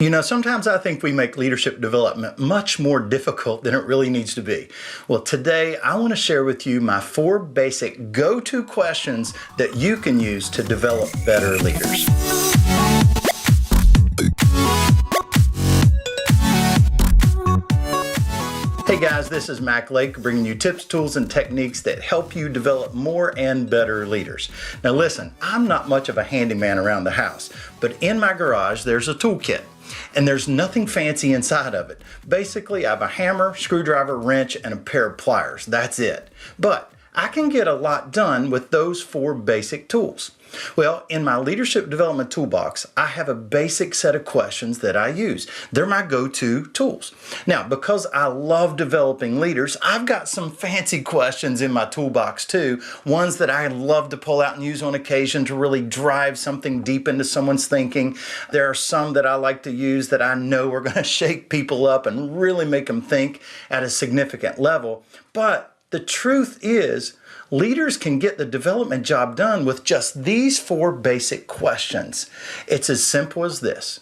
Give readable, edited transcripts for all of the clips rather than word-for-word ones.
Sometimes I think we make leadership development much more difficult than it really needs to be. Well, today I want to share with you my 4 basic go-to questions that you can use to develop better leaders. Hey guys, this is Mac Lake bringing you tips, tools, and techniques that help you develop more and better leaders. Now listen, I'm not much of a handyman around the house, but in my garage there's a toolkit. And there's nothing fancy inside of it. Basically, I have a hammer, screwdriver, wrench, and a pair of pliers. That's it. But I can get a lot done with those 4 basic tools. Well, in my leadership development toolbox, I have a basic set of questions that I use. They're my go-to tools. Now, because I love developing leaders, I've got some fancy questions in my toolbox too, ones that I love to pull out and use on occasion to really drive something deep into someone's thinking. There are some that I like to use that I know are going to shake people up and really make them think at a significant level. But the truth is, leaders can get the development job done with just these 4 basic questions. It's as simple as this.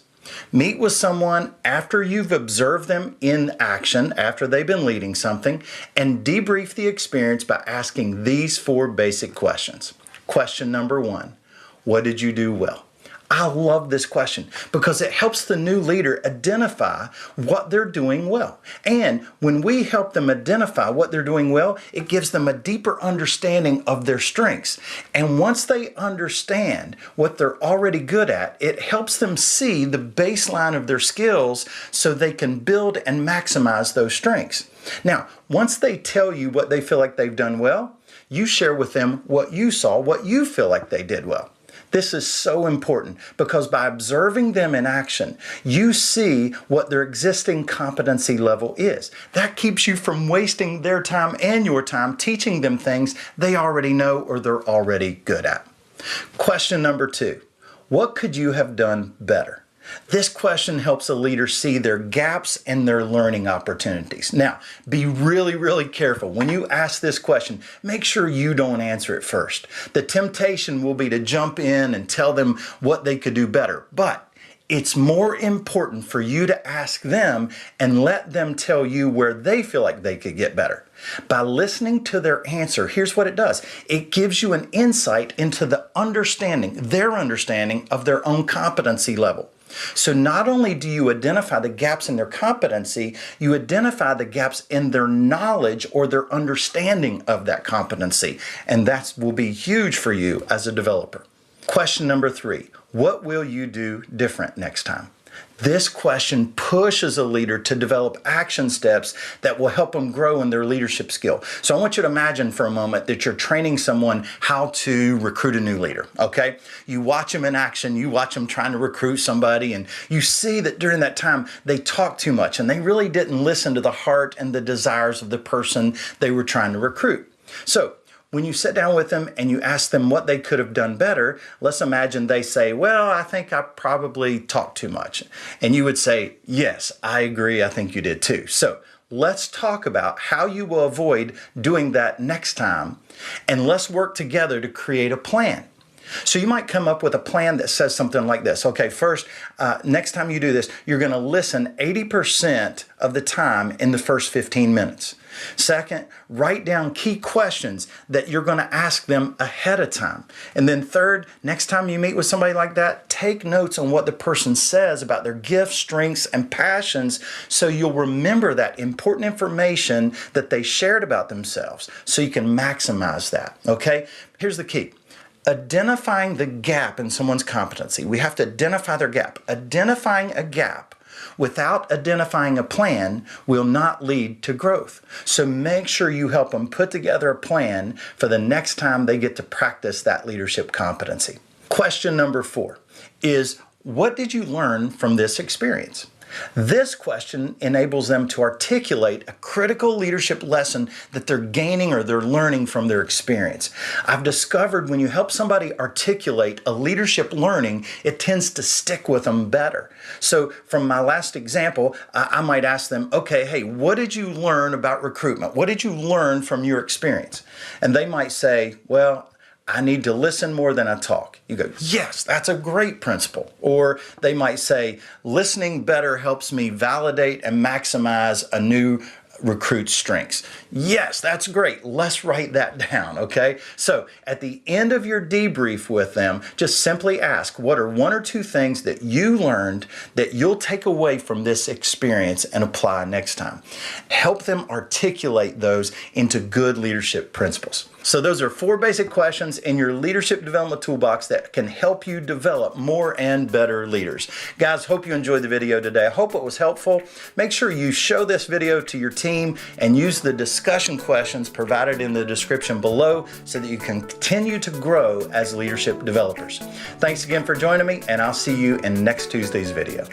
Meet with someone after you've observed them in action, after they've been leading something, and debrief the experience by asking these 4 basic questions. Question number 1, what did you do well? I love this question because it helps the new leader identify what they're doing well. And when we help them identify what they're doing well, it gives them a deeper understanding of their strengths. And once they understand what they're already good at, it helps them see the baseline of their skills so they can build and maximize those strengths. Now, once they tell you what they feel like they've done well, you share with them what you saw, what you feel like they did well. This is so important because by observing them in action, you see what their existing competency level is. That keeps you from wasting their time and your time teaching them things they already know or they're already good at. Question number 2, what could you have done better? This question helps a leader see their gaps and their learning opportunities. Now, be really careful. When you ask this question, make sure you don't answer it first. The temptation will be to jump in and tell them what they could do better. But it's more important for you to ask them and let them tell you where they feel like they could get better. By listening to their answer, here's what it does. It gives you an insight into their understanding of their own competency level. So not only do you identify the gaps in their competency, you identify the gaps in their knowledge or their understanding of that competency. And that will be huge for you as a developer. Question number 3, what will you do different next time? This question pushes a leader to develop action steps that will help them grow in their leadership skill. So I want you to imagine for a moment that you're training someone how to recruit a new leader, okay? You watch them in action, you watch them trying to recruit somebody, and you see that during that time they talk too much and they really didn't listen to the heart and the desires of the person they were trying to recruit. So when you sit down with them and you ask them what they could have done better, let's imagine they say, well, I think I probably talked too much. And you would say, yes, I agree. I think you did too. So let's talk about how you will avoid doing that next time. And let's work together to create a plan. So you might come up with a plan that says something like this. Okay, first, next time you do this, you're going to listen 80% of the time in the first 15 minutes. Second, write down key questions that you're going to ask them ahead of time. And then third, next time you meet with somebody like that, take notes on what the person says about their gifts, strengths, and passions so you'll remember that important information that they shared about themselves so you can maximize that, okay? Here's the key. Identifying the gap in someone's competency. We have to identify their gap. Identifying a gap without identifying a plan will not lead to growth. So make sure you help them put together a plan for the next time they get to practice that leadership competency. Question number 4 is, what did you learn from this experience? This question enables them to articulate a critical leadership lesson that they're gaining or they're learning from their experience. I've discovered when you help somebody articulate a leadership learning, it tends to stick with them better. So from my last example, I might ask them, okay, hey, what did you learn about recruitment? What did you learn from your experience? And they might say, well, I need to listen more than I talk. You go, yes, that's a great principle. Or they might say, listening better helps me validate and maximize a new recruit's strengths. Yes, that's great. Let's write that down, okay? So at the end of your debrief with them, just simply ask, what are one or two things that you learned that you'll take away from this experience and apply next time? Help them articulate those into good leadership principles. So those are 4 basic questions in your leadership development toolbox that can help you develop more and better leaders. Guys, hope you enjoyed the video today. I hope it was helpful. Make sure you show this video to your team and use the discussion questions provided in the description below so that you can continue to grow as leadership developers. Thanks again for joining me, and I'll see you in next Tuesday's video.